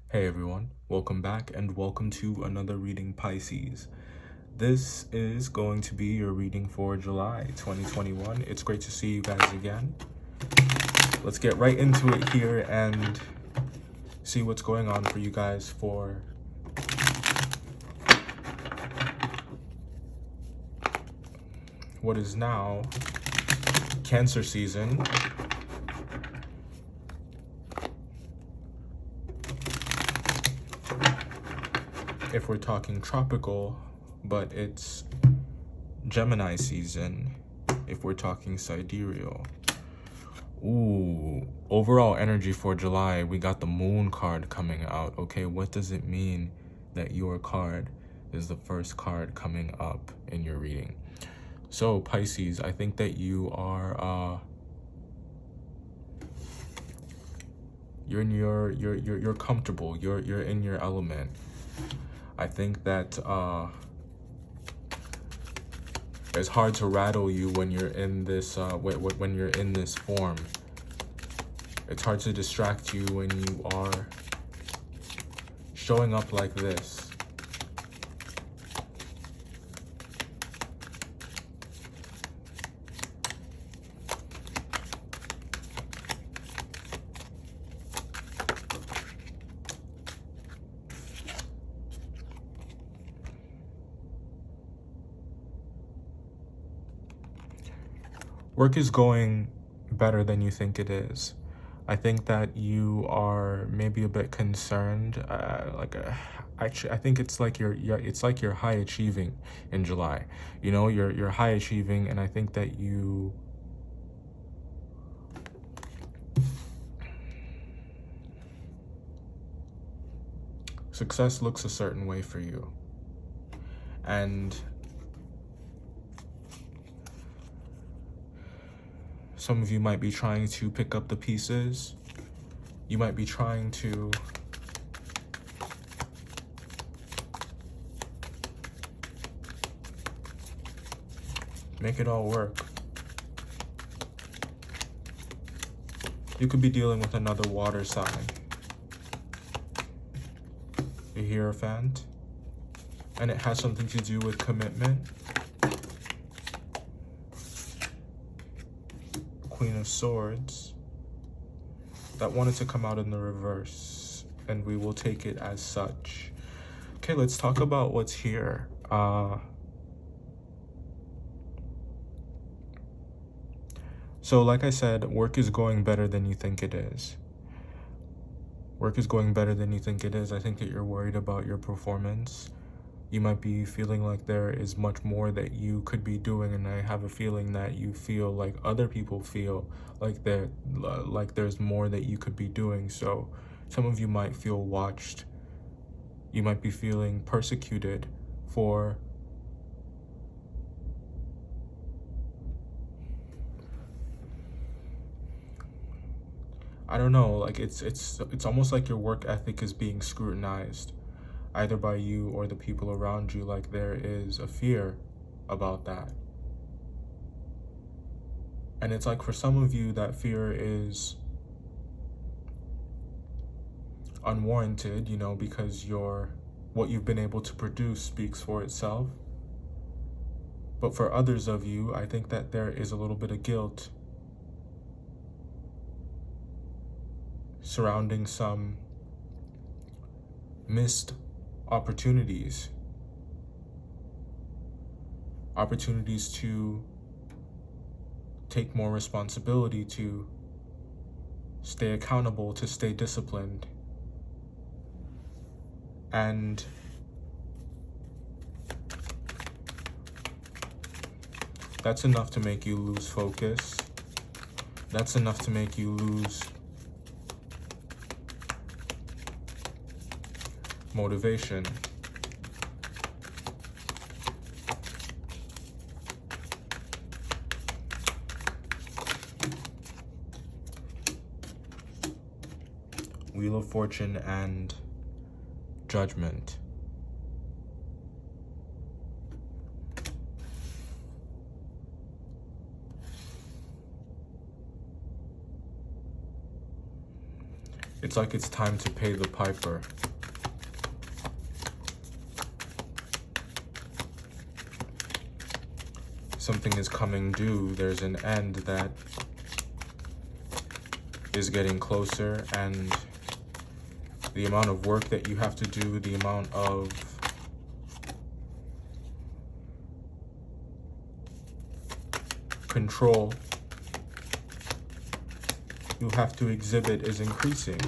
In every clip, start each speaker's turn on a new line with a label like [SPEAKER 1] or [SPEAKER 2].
[SPEAKER 1] Hey everyone, welcome back and welcome to another reading Pisces. This is going to be your reading for July 2021. It's great to see you guys again. Let's get right into it here and see what's going on for you guys for what is now Cancer season. If we're talking tropical, but it's Gemini season if we're talking sidereal. Ooh, overall energy for July, we got the Moon card coming out. Okay, what does it mean that your card is the first card coming up in your reading? So Pisces, I think that you are you're comfortable. You're in your element. I think that it's hard to rattle you when you're in this when you're in this form. It's hard to distract you when you are showing up like this. Work is going better than you think it is. I think that you are maybe a bit concerned. Actually, I think it's like you're high achieving in July. You know, you're high achieving, and I think that you success looks a certain way for you, and some of you might be trying to pick up the pieces. You might be trying to make it all work. You could be dealing with another water sign. A Hierophant. And it has something to do with commitment. Queen of Swords. That wanted to come out in the reverse, and we will take it as such. Okay, let's talk about what's here. So like I said, work is going better than you think it is. Work is going better than you think it is. I think that you're worried about your performance. You might be feeling like there is much more that you could be doing, and I have a feeling that you feel like other people feel like there's more that you could be doing. So some of you might feel watched. You might be feeling persecuted for I don't know, like it's almost like your work ethic is being scrutinized, either by you or the people around you. Like there is a fear about that. And it's like for some of you, that fear is unwarranted, you know, because what you've been able to produce speaks for itself. But for others of you, I think that there is a little bit of guilt surrounding some missed opportunities to take more responsibility, to stay accountable, to stay disciplined. And that's enough to make you lose focus. That's enough to make you lose motivation. Wheel of Fortune and Judgment. It's like it's time to pay the piper. Something is coming due. There's an end that is getting closer, and the amount of work that you have to do, the amount of control you have to exhibit is increasing.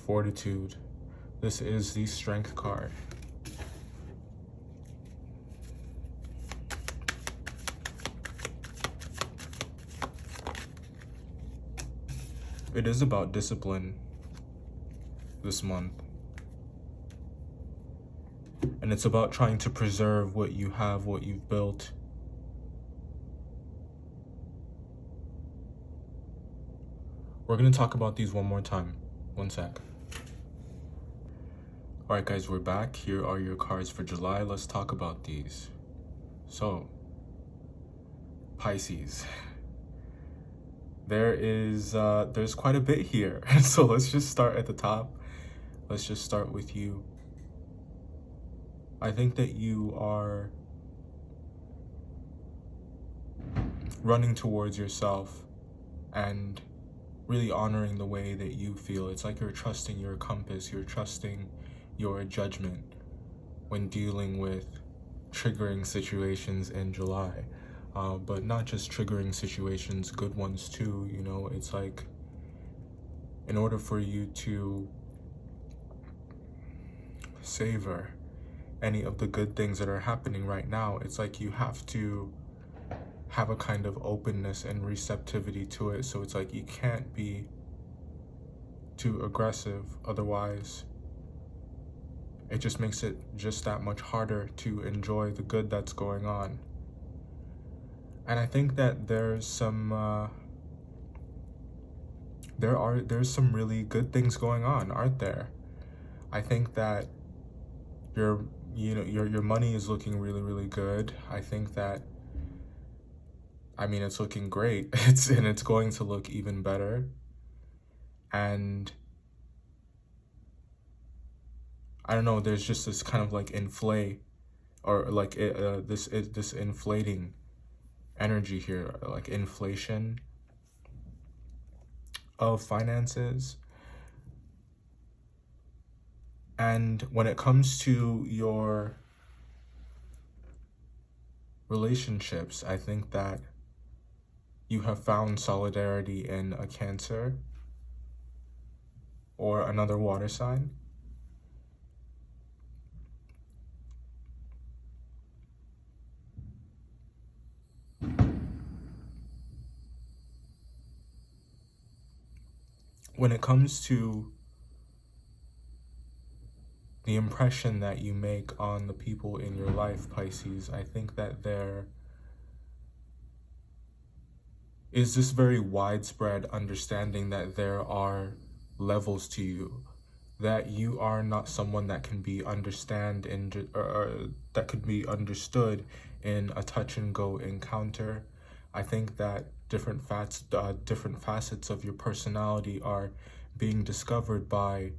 [SPEAKER 1] Fortitude. This is the Strength card. It is about discipline this month. And it's about trying to preserve what you have, what you've built. We're going to talk about these one more time. One sec. Alright guys, we're back. Here are your cards for July. Let's talk about these. So, Pisces. There's quite a bit here. So let's just start at the top. Let's just start with you. I think that you are running towards yourself and really honoring the way that you feel. It's like you're trusting your compass, you're trusting your judgment when dealing with triggering situations in July. But not just triggering situations, good ones too. You know, it's like in order for you to savor any of the good things that are happening right now, it's like you have to have a kind of openness and receptivity to it. So it's like you can't be too aggressive, otherwise it just makes it just that much harder to enjoy the good that's going on. And I think that there's some there's some really good things going on, aren't there? I think that your money is looking really, really good. I think that, I mean, it's looking great. It's going to look even better. And I don't know, there's just this kind of like this inflating energy here, like inflation of finances. And when it comes to your relationships, I think that you have found solidarity in a Cancer or another water sign. When it comes to the impression that you make on the people in your life, Pisces, I think that there is this very widespread understanding that there are levels to you, that you are not someone that can be that could be understood in a touch and go encounter. I think that different facets of your personality are being discovered by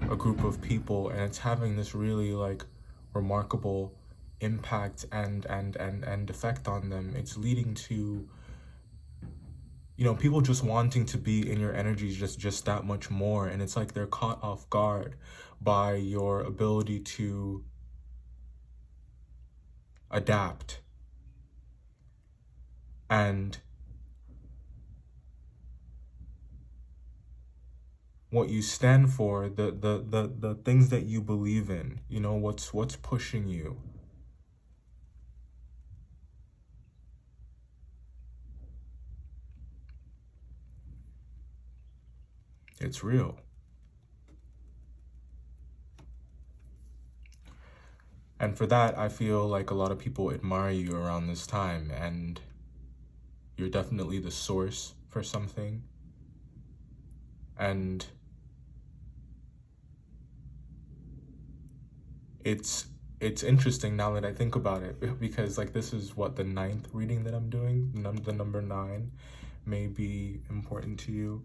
[SPEAKER 1] a group of people, and it's having this really like remarkable impact and effect on them. It's leading to, you know, people just wanting to be in your energy just that much more, and it's like they're caught off guard by your ability to adapt and what you stand for, the things that you believe in, you know, what's pushing you. It's real. And for that, I feel like a lot of people admire you around this time, and you're definitely the source for something. And it's interesting now that I think about it, because like this is what, the ninth reading that I'm doing. The number 9 may be important to you.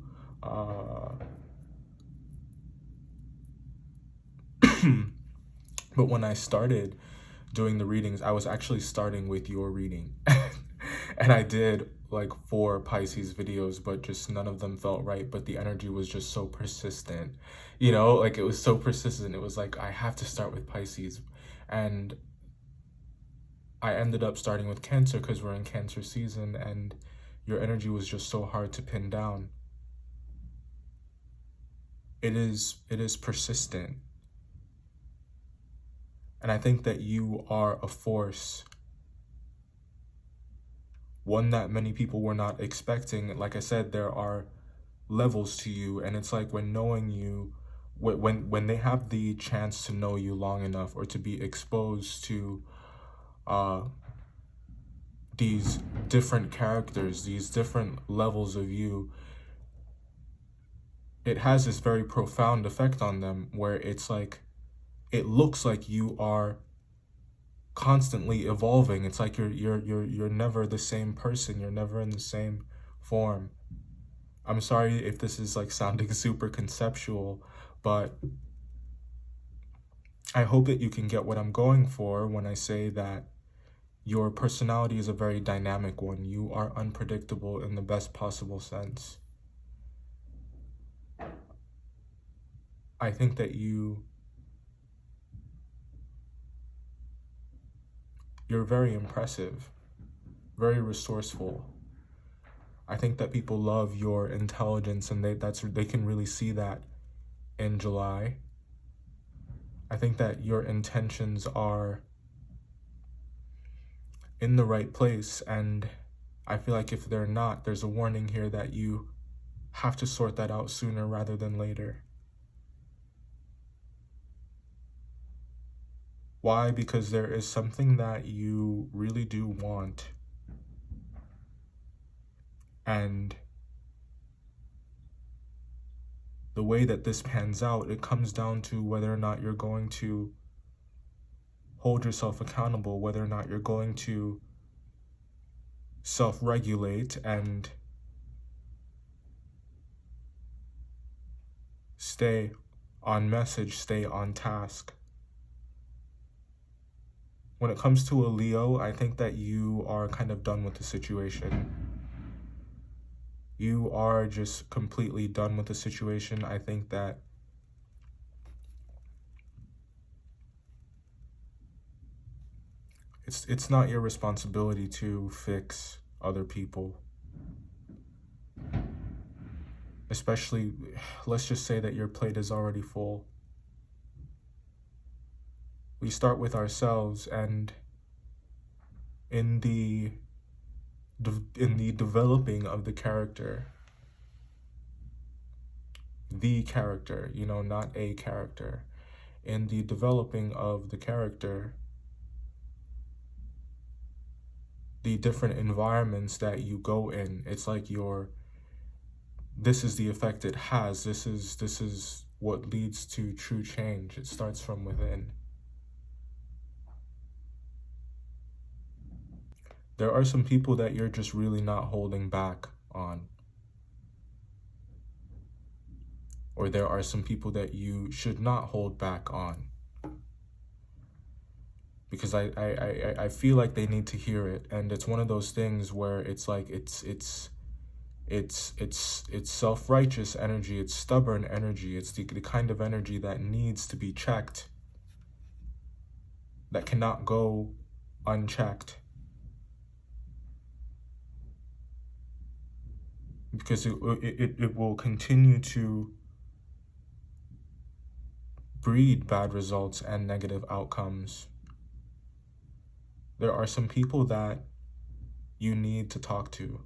[SPEAKER 1] But when I started doing the readings, I was actually starting with your reading. And I did like 4 Pisces videos, but just none of them felt right. But the energy was just so persistent, you know, like it was so persistent. It was like, I have to start with Pisces. And I ended up starting with Cancer because we're in Cancer season, and your energy was just so hard to pin down. It is persistent. And I think that you are a force, one that many people were not expecting. Like I said, there are levels to you, and it's like when knowing you, when they have the chance to know you long enough, or to be exposed to these different characters, these different levels of you, it has this very profound effect on them, where it's like, it looks like you are constantly evolving. It's like you're never the same person. You're never in the same form. I'm sorry if this is like sounding super conceptual, but I hope that you can get what I'm going for when I say that your personality is a very dynamic one. You are unpredictable in the best possible sense. I think that you're very impressive, very resourceful. I think that people love your intelligence, and they can really see that in July. I think that your intentions are in the right place, and I feel like if they're not, there's a warning here that you have to sort that out sooner rather than later. Why? Because there is something that you really do want, and the way that this pans out, it comes down to whether or not you're going to hold yourself accountable, whether or not you're going to self-regulate and stay on message, stay on task. When it comes to a Leo, I think that you are kind of done with the situation. You are just completely done with the situation. I think that it's not your responsibility to fix other people. Especially, let's just say that your plate is already full. We start with ourselves, and in the developing of the character, you know, not a character, in the developing of the character, the different environments that you go in, it's like this is the effect it has. This is what leads to true change. It starts from within. There are some people that you're just really not holding back on. Or there are some people that you should not hold back on. Because I feel like they need to hear it. And it's one of those things where it's like, it's self-righteous energy. It's stubborn energy. It's the kind of energy that needs to be checked, that cannot go unchecked. Because it will continue to breed bad results and negative outcomes. There are some people that you need to talk to.